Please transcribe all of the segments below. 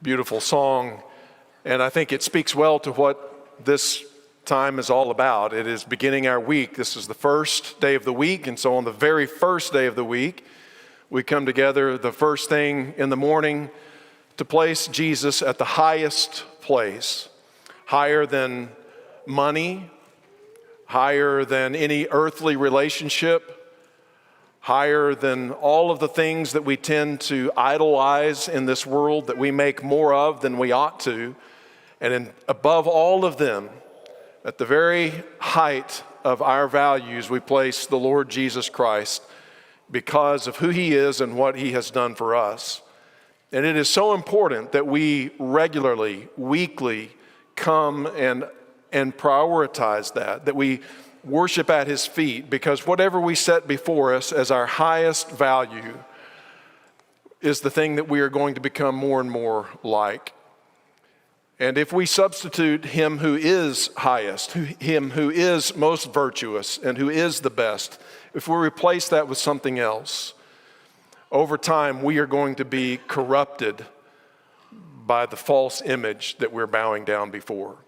Beautiful song, and I think it speaks well to what this time is all about. It is beginning our week. This is the first day of the week, and so on the very first day of the week, we come together the first thing in the morning to place Jesus at the highest place, higher than money, higher than any earthly relationship, higher than all of the things that we tend to idolize in this world that we make more of than we ought to. And above all of them, at the very height of our values, we place the Lord Jesus Christ because of who he is and what he has done for us. And it is so important that we regularly, weekly come and prioritize that we worship at his feet, because whatever we set before us as our highest value is the thing that we are going to become more and more like. And if we substitute him who is highest, him who is most virtuous and who is the best, if we replace that with something else, over time we are going to be corrupted by the false image that we're bowing down before.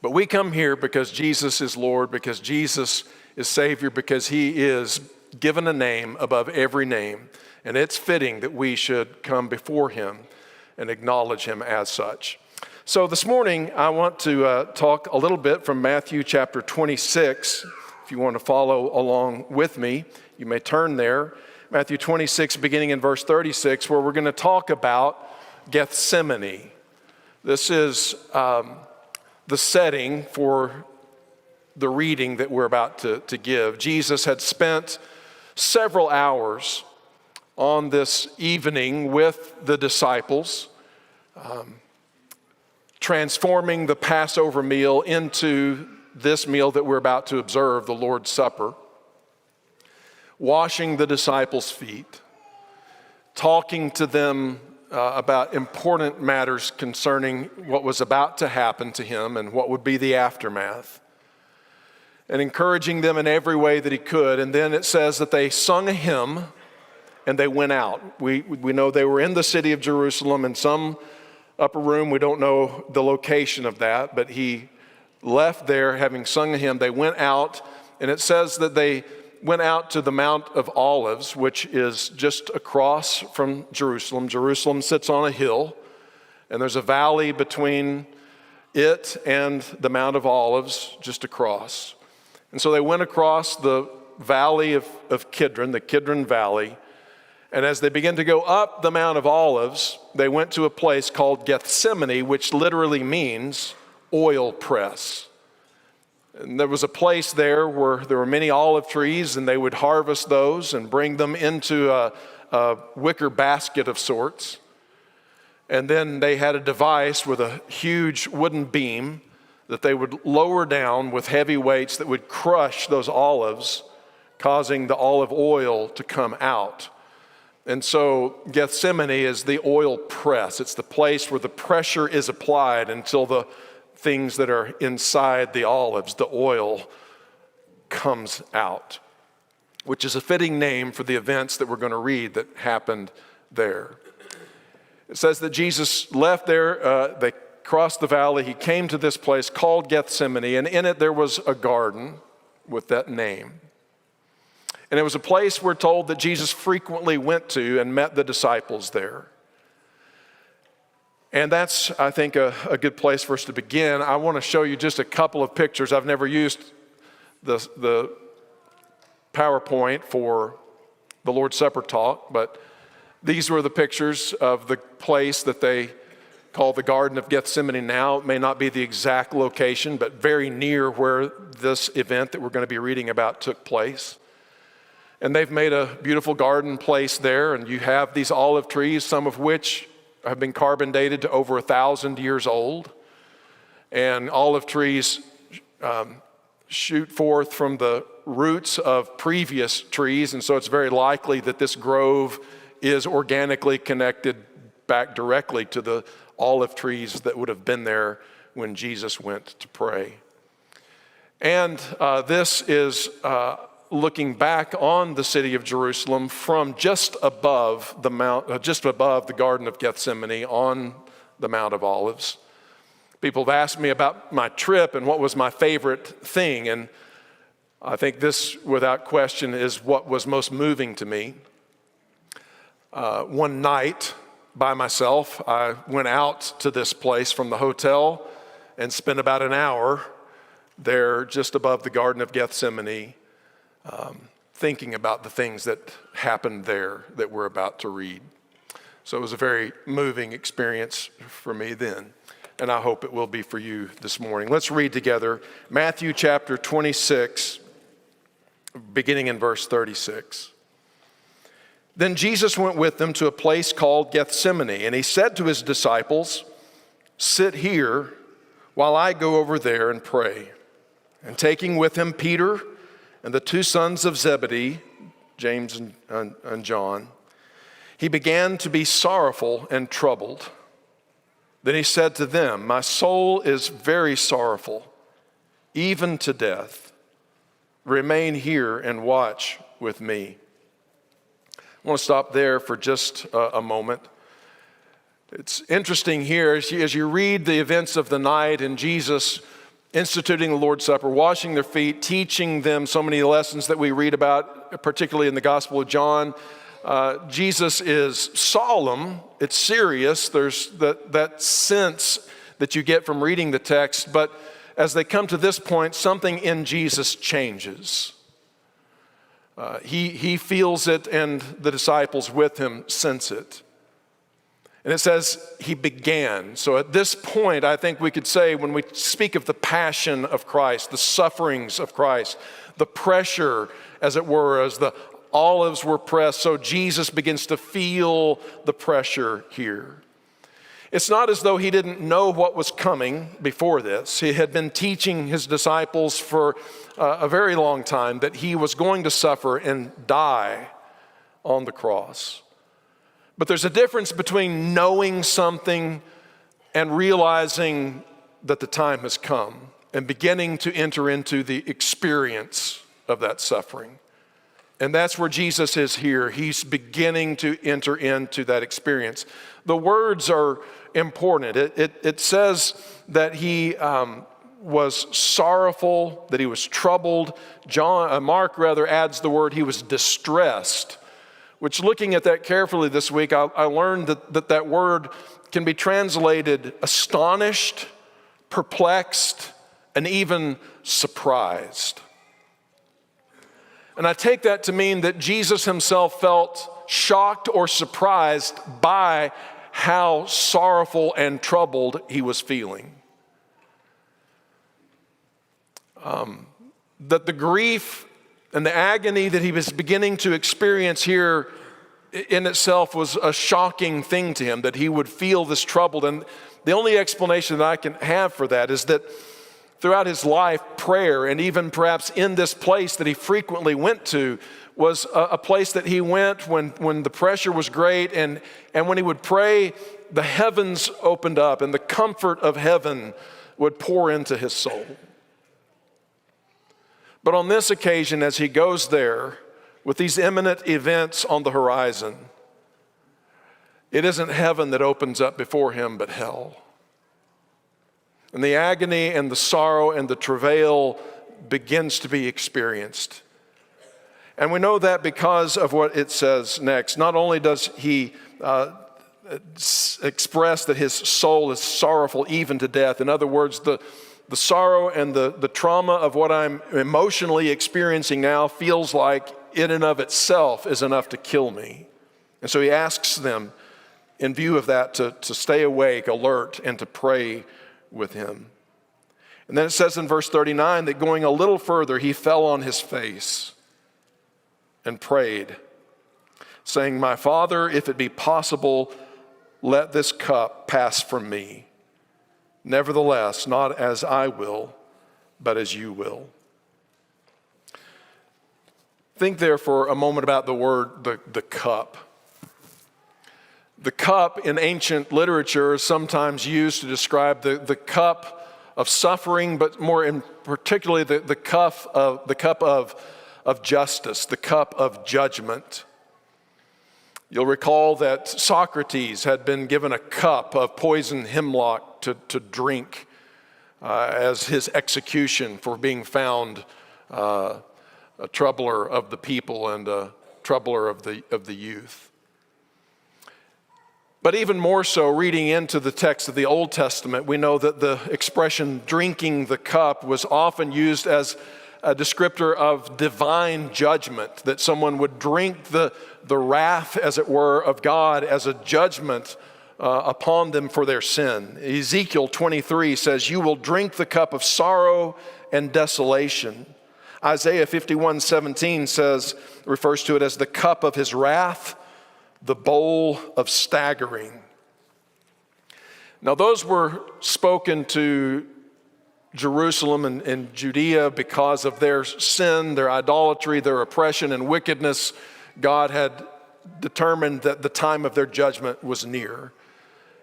But we come here because Jesus is Lord, because Jesus is Savior, because he is given a name above every name. And it's fitting that we should come before him and acknowledge him as such. So this morning, I want to talk a little bit from Matthew chapter 26. If you want to follow along with me, you may turn there. Matthew 26, beginning in verse 36, where we're going to talk about Gethsemane. This is the setting for the reading that we're about to give. Jesus had spent several hours on this evening with the disciples, transforming the Passover meal into this meal that we're about to observe, the Lord's Supper, washing the disciples' feet, talking to them about important matters concerning what was about to happen to him and what would be the aftermath, and encouraging them in every way that he could. And then it says that they sung a hymn and they went out. We know they were in the city of Jerusalem in some upper room. We don't know the location of that, but he left there having sung a hymn. They went out, and it says that they went out to the Mount of Olives, which is just across from Jerusalem. Jerusalem sits on a hill, and there's a valley between it and the Mount of Olives just across. And so they went across the valley of Kidron, the Kidron Valley, and as they began to go up the Mount of Olives, they went to a place called Gethsemane, which literally means oil press. And there was a place there where there were many olive trees, and they would harvest those and bring them into a wicker basket of sorts. And then they had a device with a huge wooden beam that they would lower down with heavy weights that would crush those olives, causing the olive oil to come out. And so Gethsemane is the oil press. It's the place where the pressure is applied until the things that are inside the olives, the oil, comes out, which is a fitting name for the events that we're going to read that happened there. It says that Jesus left there, they crossed the valley, he came to this place called Gethsemane, and in it there was a garden with that name. And it was a place we're told that Jesus frequently went to and met the disciples there. And that's, I think, a good place for us to begin. I want to show you just a couple of pictures. I've never used the PowerPoint for the Lord's Supper talk, but these were the pictures of the place that they call the Garden of Gethsemane now. It may not be the exact location, but very near where this event that we're going to be reading about took place. And they've made a beautiful garden place there, and you have these olive trees, some of which have been carbon dated to over 1,000 years old. And olive trees shoot forth from the roots of previous trees, and so it's very likely that this grove is organically connected back directly to the olive trees that would have been there when Jesus went to pray. And this is looking back on the city of Jerusalem from just above the Garden of Gethsemane on the Mount of Olives. People have asked me about my trip and what was my favorite thing, and I think this, without question, is what was most moving to me. One night by myself, I went out to this place from the hotel and spent about an hour there just above the Garden of Gethsemane, thinking about the things that happened there that we're about to read. So it was a very moving experience for me then, and I hope it will be for you this morning. Let's read together Matthew chapter 26, beginning in verse 36. Then Jesus went with them to a place called Gethsemane, and he said to his disciples, "Sit here while I go over there and pray." And taking with him Peter and the two sons of Zebedee, James and John, he began to be sorrowful and troubled. Then he said to them, "My soul is very sorrowful, even to death. Remain here and watch with me." I want to stop there for just a moment. It's interesting here as you read the events of the night and Jesus instituting the Lord's Supper, washing their feet, teaching them so many lessons that we read about, particularly in the Gospel of John. Jesus is solemn, it's serious, there's that sense that you get from reading the text, but as they come to this point, something in Jesus changes. He feels it and the disciples with him sense it. And it says he began. So at this point, I think we could say when we speak of the passion of Christ, the sufferings of Christ, the pressure, as it were, as the olives were pressed, so Jesus begins to feel the pressure here. It's not as though he didn't know what was coming before this. He had been teaching his disciples for a very long time that he was going to suffer and die on the cross. But there's a difference between knowing something and realizing that the time has come and beginning to enter into the experience of that suffering. And that's where Jesus is here. He's beginning to enter into that experience. The words are important. It says that he was sorrowful, that he was troubled. Mark adds the word he was distressed, which, looking at that carefully this week, I learned that word can be translated astonished, perplexed, and even surprised. And I take that to mean that Jesus himself felt shocked or surprised by how sorrowful and troubled he was feeling. That the grief and the agony that he was beginning to experience here in itself was a shocking thing to him, that he would feel this troubled. And the only explanation that I can have for that is that throughout his life, prayer, and even perhaps in this place that he frequently went to, was a place that he went when the pressure was great, and when he would pray, the heavens opened up and the comfort of heaven would pour into his soul. But on this occasion, as he goes there with these imminent events on the horizon, it isn't heaven that opens up before him, but hell. And the agony and the sorrow and the travail begins to be experienced. And we know that because of what it says next. Not only does he express that his soul is sorrowful even to death. In other words, the sorrow and the trauma of what I'm emotionally experiencing now feels like in and of itself is enough to kill me. And so he asks them, in view of that, to stay awake, alert, and to pray with him. And then it says in verse 39 that going a little further, he fell on his face and prayed, saying, "My Father, if it be possible, let this cup pass from me. Nevertheless, not as I will, but as you will." Think there for a moment about the word, the cup. The cup in ancient literature is sometimes used to describe the cup of suffering, but more particularly the cup of of justice, the cup of judgment. You'll recall that Socrates had been given a cup of poisoned hemlock to drink as his execution for being found a troubler of the people and a troubler of the youth. But even more so, reading into the text of the Old Testament, we know that the expression drinking the cup was often used as a descriptor of divine judgment, that someone would drink the wrath, as it were, of God as a judgment upon them for their sin. Ezekiel 23 says, "You will drink the cup of sorrow and desolation." Isaiah 51:17 refers to it as the cup of his wrath, the bowl of staggering. Now, those were spoken to Jerusalem and Judea because of their sin, their idolatry, their oppression and wickedness. God had determined that the time of their judgment was near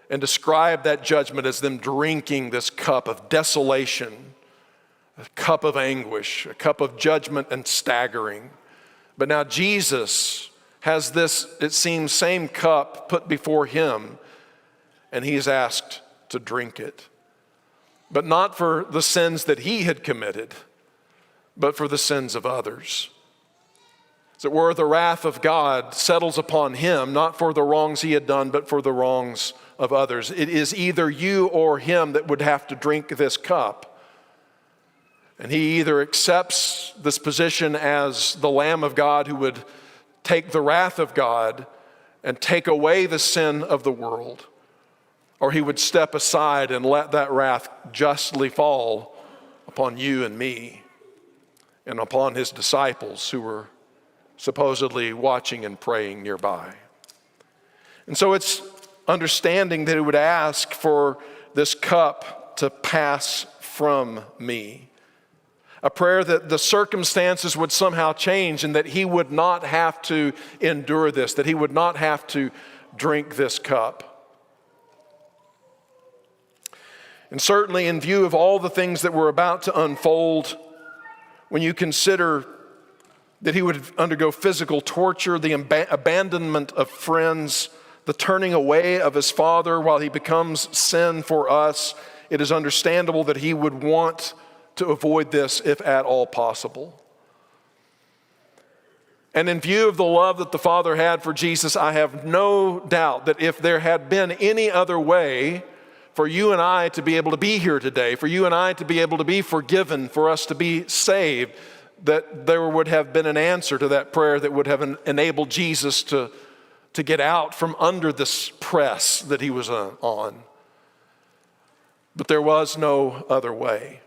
and described that judgment as them drinking this cup of desolation, a cup of anguish, a cup of judgment and staggering. But now Jesus has this, it seems, same cup put before him, and he's asked to drink it. But not for the sins that he had committed, but for the sins of others. As it were, the wrath of God settles upon him, not for the wrongs he had done, but for the wrongs of others. It is either you or him that would have to drink this cup. And he either accepts this position as the Lamb of God who would take the wrath of God and take away the sin of the world, or he would step aside and let that wrath justly fall upon you and me and upon his disciples who were supposedly watching and praying nearby. And so it's understanding that he would ask for this cup to pass from me. A prayer that the circumstances would somehow change and that he would not have to endure this, that he would not have to drink this cup. And certainly in view of all the things that were about to unfold, when you consider that he would undergo physical torture, the abandonment of friends, the turning away of his Father while he becomes sin for us, it is understandable that he would want to avoid this if at all possible. And in view of the love that the Father had for Jesus, I have no doubt that if there had been any other way for you and I to be able to be here today, for you and I to be able to be forgiven, for us to be saved, that there would have been an answer to that prayer that would have enabled Jesus to get out from under this press that he was on. But there was no other way.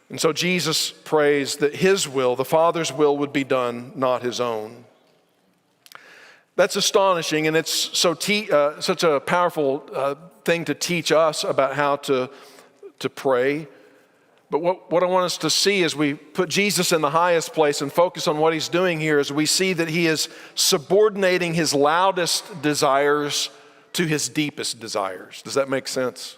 And so Jesus prays that his will, the Father's will, would be done, not his own. That's astonishing, and it's such a powerful thing to teach us about how to pray. But what I want us to see as we put Jesus in the highest place and focus on what he's doing here is we see that he is subordinating his loudest desires to his deepest desires. Does that make sense?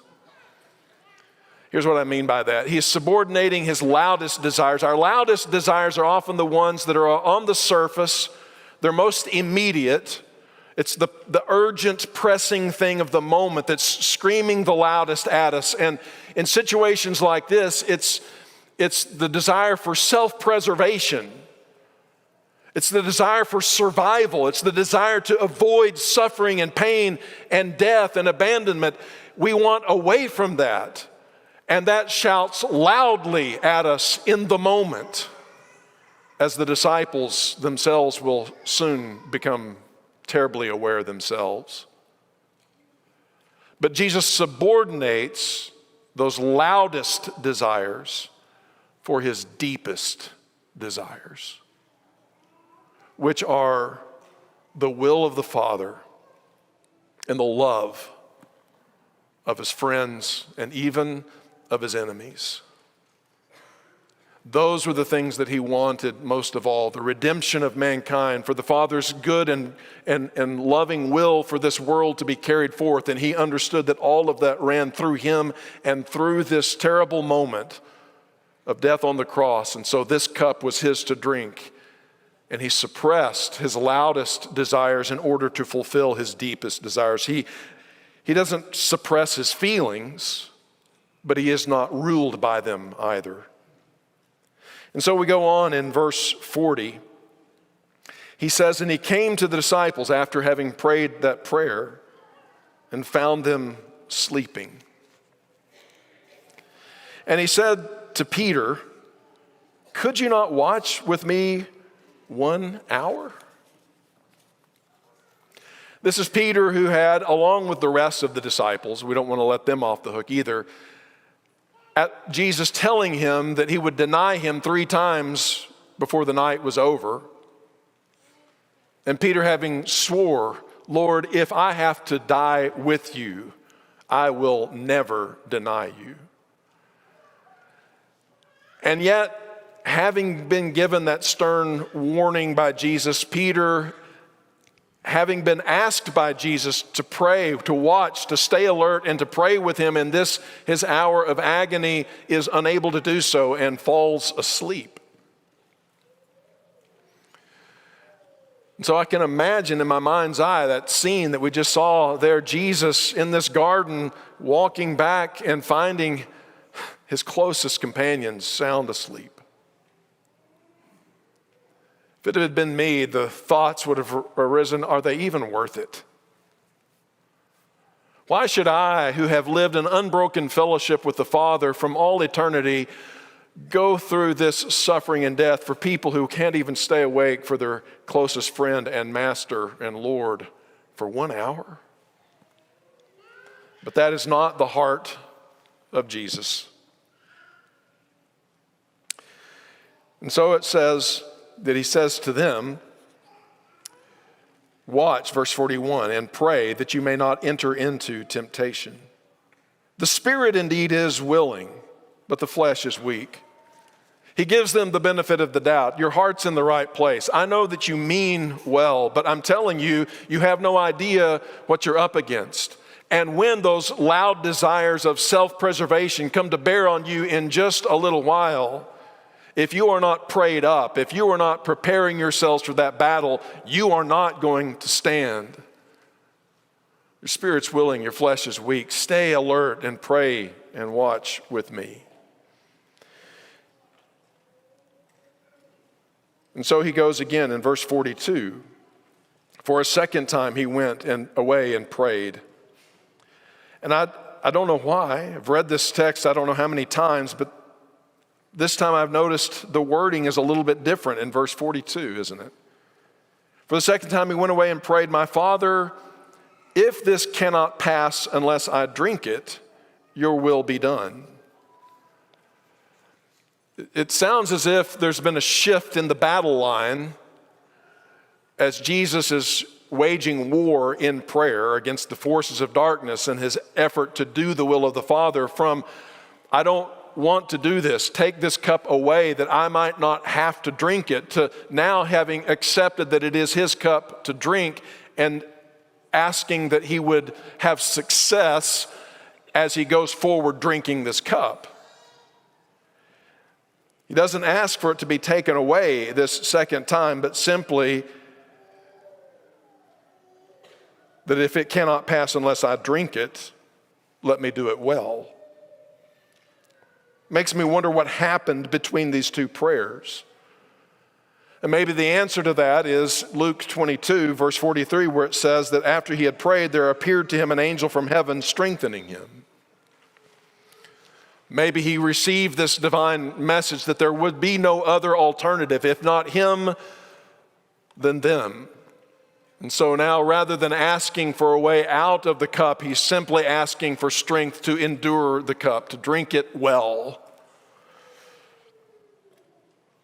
Here's what I mean by that. He is subordinating his loudest desires. Our loudest desires are often the ones that are on the surface. They're most immediate. It's the urgent, pressing thing of the moment that's screaming the loudest at us. And in situations like this, it's the desire for self-preservation. It's the desire for survival. It's the desire to avoid suffering and pain and death and abandonment. We want away from that. And that shouts loudly at us in the moment, as the disciples themselves will soon become terribly aware themselves. But Jesus subordinates those loudest desires for his deepest desires, which are the will of the Father and the love of his friends and even of his enemies. Those were the things that he wanted most of all, the redemption of mankind, for the Father's good and loving will for this world to be carried forth. And he understood that all of that ran through him and through this terrible moment of death on the cross, and so this cup was his to drink. And he suppressed his loudest desires in order to fulfill his deepest desires. He doesn't suppress his feelings, but he is not ruled by them either. And so we go on in verse 40. He says, and he came to the disciples after having prayed that prayer and found them sleeping. And he said to Peter, could you not watch with me 1 hour? This is Peter, who had, along with the rest of the disciples, we don't want to let them off the hook either, at Jesus telling him that he would deny him 3 times before the night was over. And Peter having swore, Lord, if I have to die with you, I will never deny you. And yet, having been given that stern warning by Jesus, Peter, having been asked by Jesus to pray, to watch, to stay alert, and to pray with him in this, his hour of agony, is unable to do so and falls asleep. And so I can imagine in my mind's eye that scene that we just saw there, Jesus in this garden walking back and finding his closest companions sound asleep. If it had been me, the thoughts would have arisen, are they even worth it? Why should I, who have lived in unbroken fellowship with the Father from all eternity, go through this suffering and death for people who can't even stay awake for their closest friend and master and Lord for 1 hour? But that is not the heart of Jesus. And so it says that he says to them, watch, verse 41, and pray that you may not enter into temptation. The spirit indeed is willing, but the flesh is weak. He gives them the benefit of the doubt. Your heart's in the right place. I know that you mean well, but I'm telling you, you have no idea what you're up against. And when those loud desires of self-preservation come to bear on you in just a little while, if you are not prayed up, if you are not preparing yourselves for that battle, you are not going to stand. Your spirit's willing, your flesh is weak. Stay alert and pray and watch with me. And so he goes again in verse 42. For a second time he went away and prayed. And I don't know why. I've read this text I don't know how many times, but this time I've noticed the wording is a little bit different in verse 42, isn't it? For the second time he went away and prayed, my Father, if this cannot pass unless I drink it, your will be done. It sounds as if there's been a shift in the battle line as Jesus is waging war in prayer against the forces of darkness and his effort to do the will of the Father from, I don't want to do this, take this cup away that I might not have to drink it, to now having accepted that it is his cup to drink and asking that he would have success as he goes forward drinking this cup. He doesn't ask for it to be taken away this second time, but simply that if it cannot pass unless I drink it, let me do it well. Makes me wonder what happened between these two prayers. And maybe the answer to that is Luke 22, verse 43, where it says that after he had prayed, there appeared to him an angel from heaven strengthening him. Maybe he received this divine message that there would be no other alternative. If not him, then them. And so now, rather than asking for a way out of the cup, he's simply asking for strength to endure the cup, to drink it well.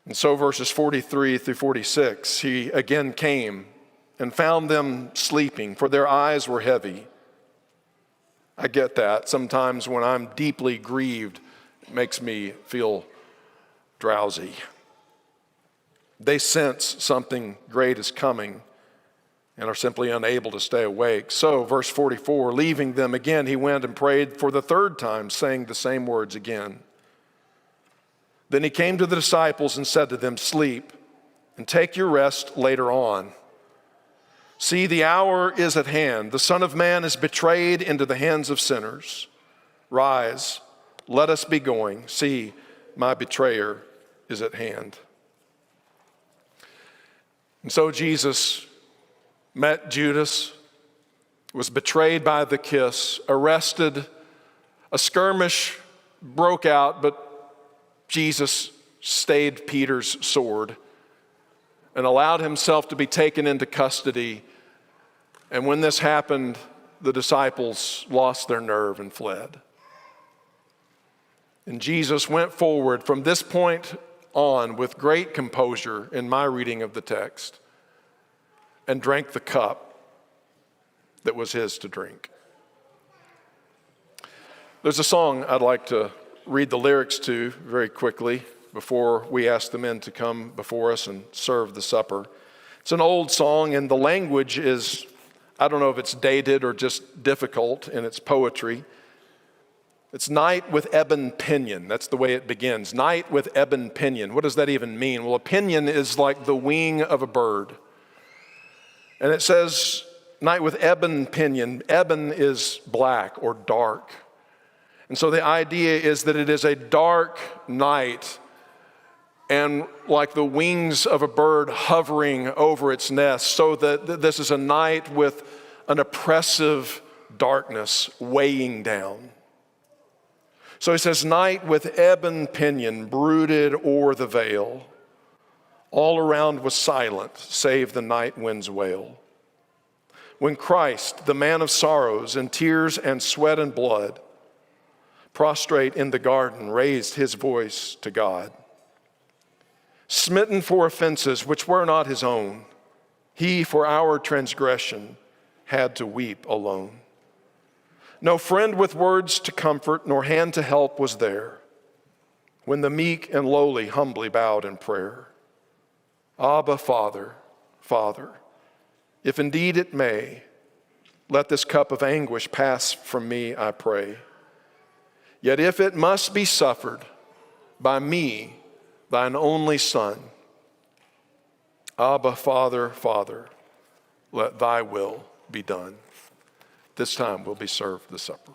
And so verses 43 through 46, he again came and found them sleeping, for their eyes were heavy. I get that. Sometimes when I'm deeply grieved, it makes me feel drowsy. They sense something great is coming and are simply unable to stay awake. So, verse 44, leaving them again, he went and prayed for the third time, saying the same words again. Then he came to the disciples and said to them, "Sleep and take your rest later on. See, the hour is at hand. The Son of Man is betrayed into the hands of sinners. Rise, let us be going. See, my betrayer is at hand." And so Jesus met Judas, was betrayed by the kiss, arrested. A skirmish broke out, but Jesus stayed Peter's sword and allowed himself to be taken into custody. And when this happened, the disciples lost their nerve and fled. And Jesus went forward from this point on with great composure in my reading of the text and drank the cup that was his to drink. There's a song I'd like to read the lyrics to very quickly before we ask the men to come before us and serve the supper. It's an old song, and the language is, I don't know if it's dated or just difficult in its poetry. It's night with ebon pinion. That's the way it begins. Night with ebon pinion. What does that even mean? Well, a pinion is like the wing of a bird. And it says, night with ebon pinion. Ebon is black or dark. And so the idea is that it is a dark night, and like the wings of a bird hovering over its nest, so that this is a night with an oppressive darkness weighing down. So he says, night with ebon pinion brooded o'er the vale. All around was silent, save the night wind's wail. When Christ, the man of sorrows and tears and sweat and blood, prostrate in the garden, raised his voice to God. Smitten for offenses which were not his own, he for our transgression had to weep alone. No friend with words to comfort, nor hand to help was there, when the meek and lowly humbly bowed in prayer. Abba, Father, Father, if indeed it may, let this cup of anguish pass from me, I pray. Yet if it must be suffered by me, thine only Son, Abba, Father, Father, let thy will be done. This time we'll be served the supper.